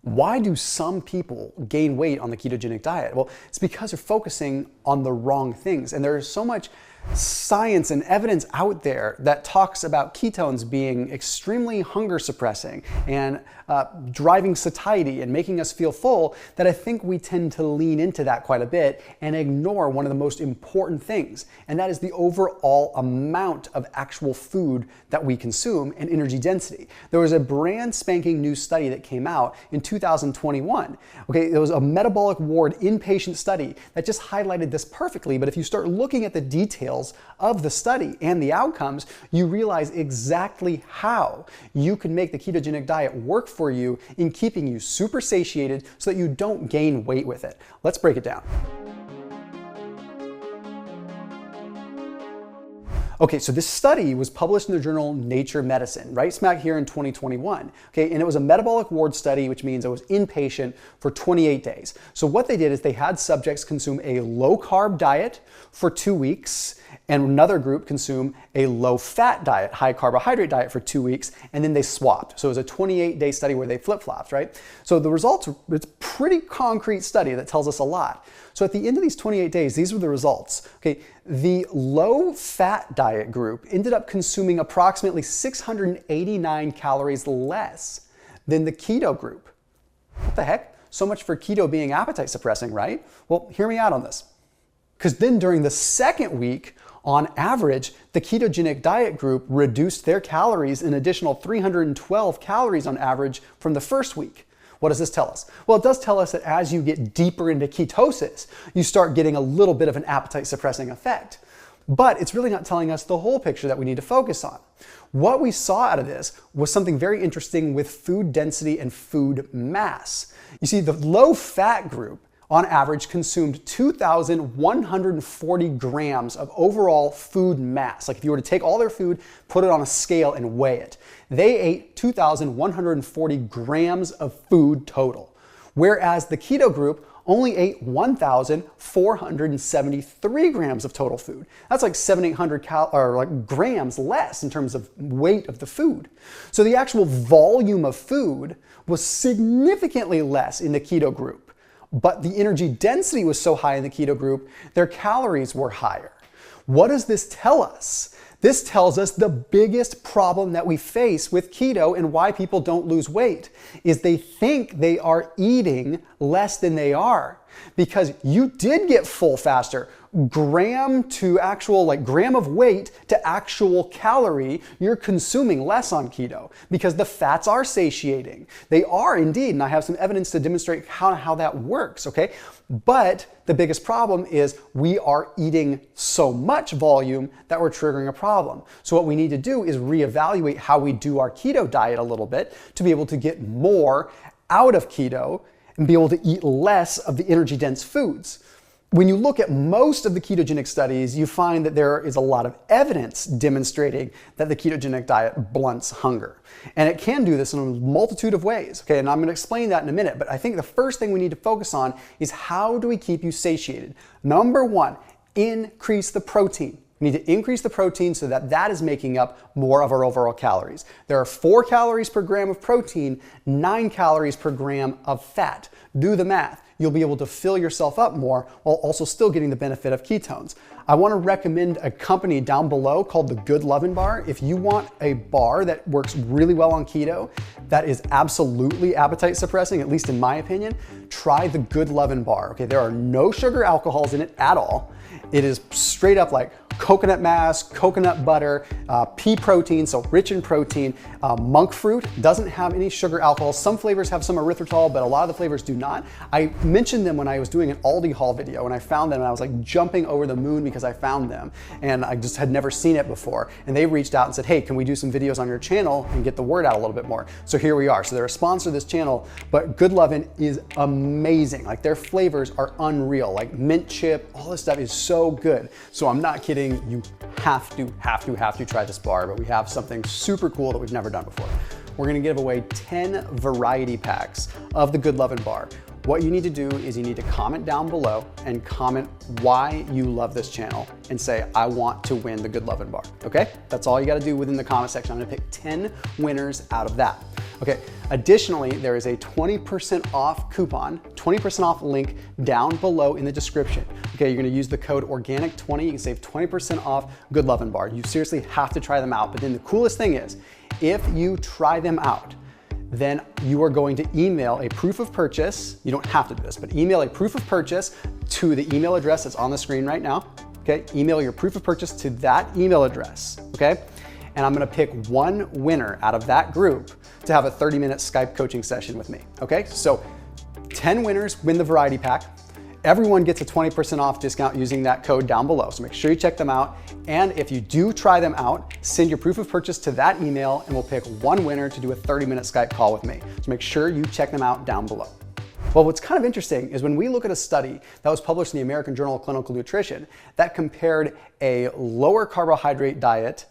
Why do some people gain weight on the ketogenic diet? Well, it's because they're focusing on the wrong things. And there's so much science and evidence out there that talks about ketones being extremely hunger suppressing and driving satiety and making us feel full, that I think we tend to lean into that quite a bit and ignore one of the most important things, and that is the overall amount of actual food that we consume and energy density. There was a brand spanking new study that came out in 2021. Okay, it was a metabolic ward inpatient study that just highlighted this perfectly, but if you start looking at the details of the study and the outcomes, you realize exactly how you can make the ketogenic diet work for you in keeping you super satiated so that you don't gain weight with it. Let's break it down. Okay, so this study was published in the journal Nature Medicine, right smack here in 2021. Okay, and it was a metabolic ward study, which means it was inpatient for 28 days. So what they did is they had subjects consume a low-carb diet for 2 weeks, and another group consume a low-fat diet, high-carbohydrate diet for 2 weeks, and then they swapped. So it was a 28-day study where they flip-flopped, right? So the results, it's a pretty concrete study that tells us a lot. So at the end of these 28 days, these were the results. Okay, the low-fat diet group ended up consuming approximately 689 calories less than the keto group. What the heck? So much for keto being appetite suppressing, right? Well, hear me out on this. Because then during the second week, on average, the ketogenic diet group reduced their calories an additional 312 calories on average from the first week. What does this tell us? Well, it does tell us that as you get deeper into ketosis, you start getting a little bit of an appetite suppressing effect. But it's really not telling us the whole picture that we need to focus on. What we saw out of this was something very interesting with food density and food mass. You see, the low-fat group on average consumed 2,140 grams of overall food mass. Like if you were to take all their food, put it on a scale and weigh it. They ate 2,140 grams of food total. Whereas the keto group only ate 1,473 grams of total food. That's like 700-800 grams less in terms of weight of the food. So the actual volume of food was significantly less in the keto group. But the energy density was so high in the keto group, their calories were higher. What does this tell us? This tells us the biggest problem that we face with keto and why people don't lose weight is they think they are eating less than they are. Because you did get full faster. Gram to actual, gram of weight to actual calorie, you're consuming less on keto because the fats are satiating. They are indeed, and I have some evidence to demonstrate how that works, okay? But the biggest problem is we are eating so much volume that we're triggering a problem. So what we need to do is reevaluate how we do our keto diet a little bit to be able to get more out of keto and be able to eat less of the energy-dense foods. When you look at most of the ketogenic studies, you find that there is a lot of evidence demonstrating that the ketogenic diet blunts hunger. And it can do this in a multitude of ways, okay? And I'm gonna explain that in a minute, but I think the first thing we need to focus on is how do we keep you satiated? Number one, increase the protein. We need to increase the protein so that that is making up more of our overall calories. There are 4 calories per gram of protein, 9 calories per gram of fat. Do the math. You'll be able to fill yourself up more while also still getting the benefit of ketones. I want to recommend a company down below called the Lovin Bar. If you want a bar that works really well on keto, that is absolutely appetite suppressing, at least in my opinion, try the Lovin Bar. Okay, there are no sugar alcohols in it at all. It is straight up like coconut mass, coconut butter, pea protein, so rich in protein. Monk fruit doesn't have any sugar alcohol. Some flavors have some erythritol, but a lot of the flavors do not. I mentioned them when I was doing an Aldi haul video and I found them and I was like jumping over the moon because I found them and I just had never seen it before. And they reached out and said, hey, can we do some videos on your channel and get the word out a little bit more? So here we are. So they're a sponsor of this channel, but Good Lovin' is amazing. Like their flavors are unreal. Like mint chip, all this stuff is so good. So I'm not kidding. You have to try this bar, but we have something super cool that we've never done before. We're gonna give away 10 variety packs of the Good Lovin' Bar. What you need to do is you need to comment down below and comment why you love this channel and say, I want to win the Good Lovin' Bar, okay? That's all you gotta do within the comment section. I'm gonna pick 10 winners out of that. Okay, additionally, there is a 20% off coupon, 20% off link down below in the description. Okay, you're gonna use the code ORGANIC20, you can save 20% off Good Lovin' Bar. You seriously have to try them out. But then the coolest thing is, if you try them out, then you are going to email a proof of purchase. You don't have to do this, but email a proof of purchase to the email address that's on the screen right now. Okay, email your proof of purchase to that email address, okay? And I'm gonna pick one winner out of that group to have a 30-minute Skype coaching session with me, okay? So 10 winners win the variety pack. Everyone gets a 20% off discount using that code down below. So make sure you check them out. And if you do try them out, send your proof of purchase to that email and we'll pick one winner to do a 30-minute Skype call with me. So make sure you check them out down below. Well, what's kind of interesting is when we look at a study that was published in the American Journal of Clinical Nutrition that compared a lower carbohydrate diet,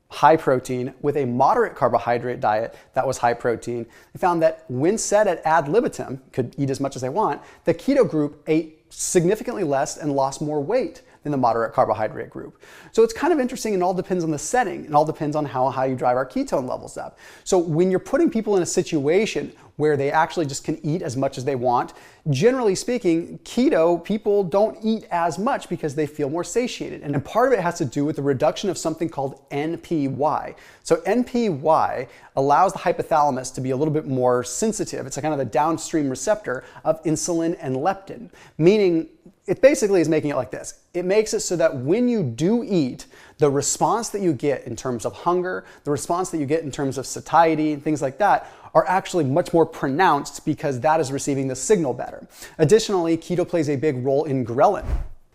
high protein, with a moderate carbohydrate diet that was high protein, they found that when set at ad libitum, could eat as much as they want, the keto group ate significantly less and lost more weight than the moderate carbohydrate group. So it's kind of interesting, and all depends on the setting. It all depends on how high you drive our ketone levels up. So when you're putting people in a situation where they actually just can eat as much as they want, generally speaking, keto people don't eat as much because they feel more satiated. And part of it has to do with the reduction of something called NPY. So NPY allows the hypothalamus to be a little bit more sensitive. It's kind of the downstream receptor of insulin and leptin, meaning it basically is making it like this. It makes it so that when you do eat, the response that you get in terms of hunger, the response that you get in terms of satiety and things like that are actually much more pronounced because that is receiving the signal better. Additionally, keto plays a big role in ghrelin.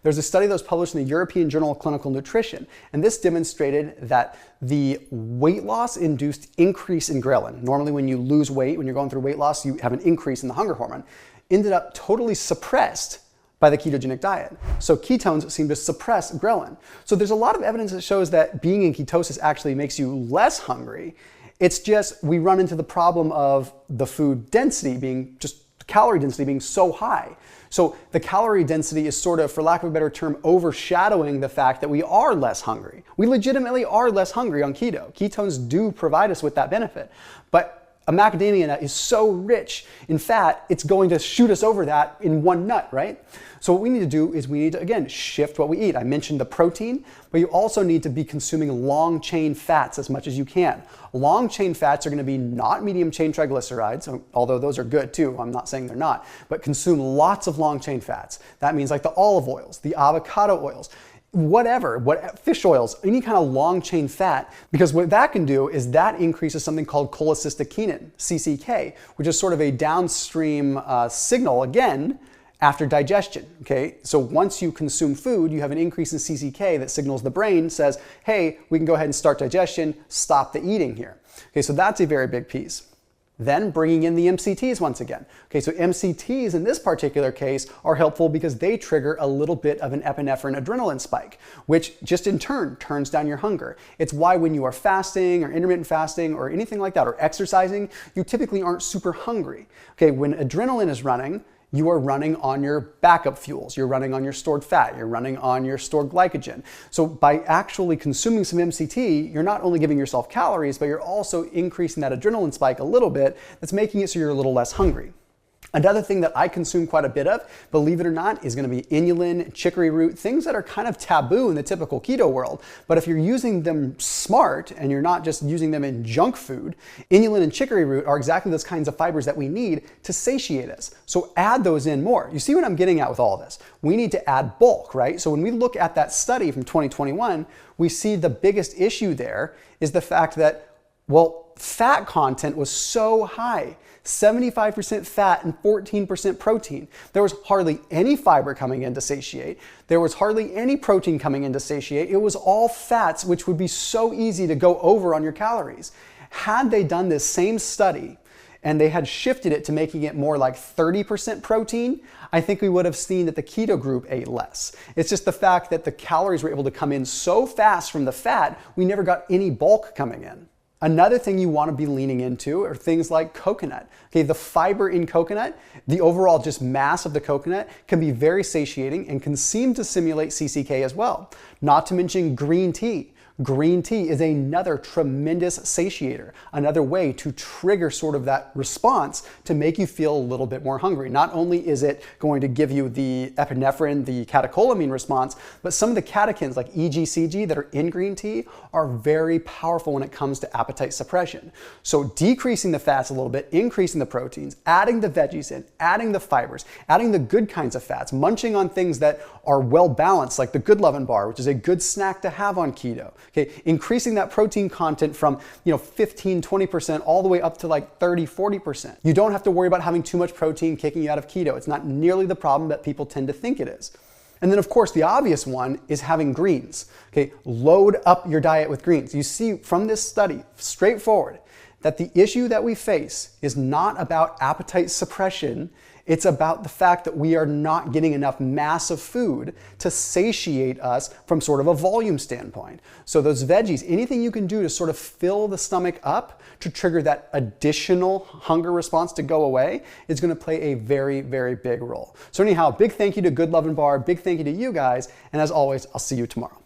There's a study that was published in the European Journal of Clinical Nutrition, and this demonstrated that the weight loss induced increase in ghrelin. Normally when you lose weight, when you're going through weight loss, you have an increase in the hunger hormone, ended up totally suppressed by the ketogenic diet. So ketones seem to suppress ghrelin. So there's a lot of evidence that shows that being in ketosis actually makes you less hungry. It's just we run into the problem of the food density being calorie density being so high. So the calorie density is sort of, for lack of a better term, overshadowing the fact that we are less hungry. We legitimately are less hungry on keto. Ketones do provide us with that benefit. But a macadamia nut is so rich in fat, it's going to shoot us over that in one nut, right? So what we need to do is we need to, again, shift what we eat. I mentioned the protein, but you also need to be consuming long chain fats as much as you can. Long chain fats are going to be not medium chain triglycerides, although those are good too. I'm not saying they're not, but consume lots of long chain fats. That means like the olive oils, the avocado oils, fish oils, any kind of long chain fat, because what that can do is that increases something called cholecystokinin, CCK, which is sort of a downstream signal, again, after digestion, okay? So once you consume food, you have an increase in CCK that signals the brain, says, hey, we can go ahead and start digestion, stop the eating here. Okay, so that's a very big piece. Then bringing in the MCTs once again. Okay, so MCTs in this particular case are helpful because they trigger a little bit of an epinephrine adrenaline spike, which just in turn turns down your hunger. It's why when you are fasting or intermittent fasting or anything like that, or exercising, you typically aren't super hungry. Okay, when adrenaline is running, you are running on your backup fuels. You're running on your stored fat. You're running on your stored glycogen. So by actually consuming some MCT, you're not only giving yourself calories, but you're also increasing that adrenaline spike a little bit. That's making it so you're a little less hungry. Another thing that I consume quite a bit of, believe it or not, is going to be inulin, chicory root, things that are kind of taboo in the typical keto world. But if you're using them smart and you're not just using them in junk food, inulin and chicory root are exactly those kinds of fibers that we need to satiate us. So add those in more. You see what I'm getting at with all this? We need to add bulk, right? So when we look at that study from 2021, we see the biggest issue there is the fact that, well, fat content was so high. 75% fat and 14% protein. There was hardly any fiber coming in to satiate. There was hardly any protein coming in to satiate. It was all fats, which would be so easy to go over on your calories. Had they done this same study and they had shifted it to making it more like 30% protein, I think we would have seen that the keto group ate less. It's just the fact that the calories were able to come in so fast from the fat, we never got any bulk coming in. Another thing you want to be leaning into are things like coconut. Okay, the fiber in coconut, the overall just mass of the coconut can be very satiating and can seem to simulate CCK as well. Not to mention green tea. Green tea is another tremendous satiator, another way to trigger sort of that response to make you feel a little bit more hungry. Not only is it going to give you the epinephrine, the catecholamine response, but some of the catechins like EGCG that are in green tea are very powerful when it comes to appetite suppression. So decreasing the fats a little bit, increasing the proteins, adding the veggies in, adding the fibers, adding the good kinds of fats, munching on things that are well balanced like the good Lovin Bar, which is a good snack to have on keto. Okay, increasing that protein content from 15, 20% all the way up to like 30, 40%. You don't have to worry about having too much protein kicking you out of keto. It's not nearly the problem that people tend to think it is. And then of course the obvious one is having greens. Okay, load up your diet with greens. You see from this study, straightforward, that the issue that we face is not about appetite suppression. It's about the fact that we are not getting enough mass of food to satiate us from sort of a volume standpoint. So those veggies, anything you can do to sort of fill the stomach up to trigger that additional hunger response to go away is going to play a very, very big role. So anyhow, big thank you to Good Lovin Bar, big thank you to you guys, and as always, I'll see you tomorrow.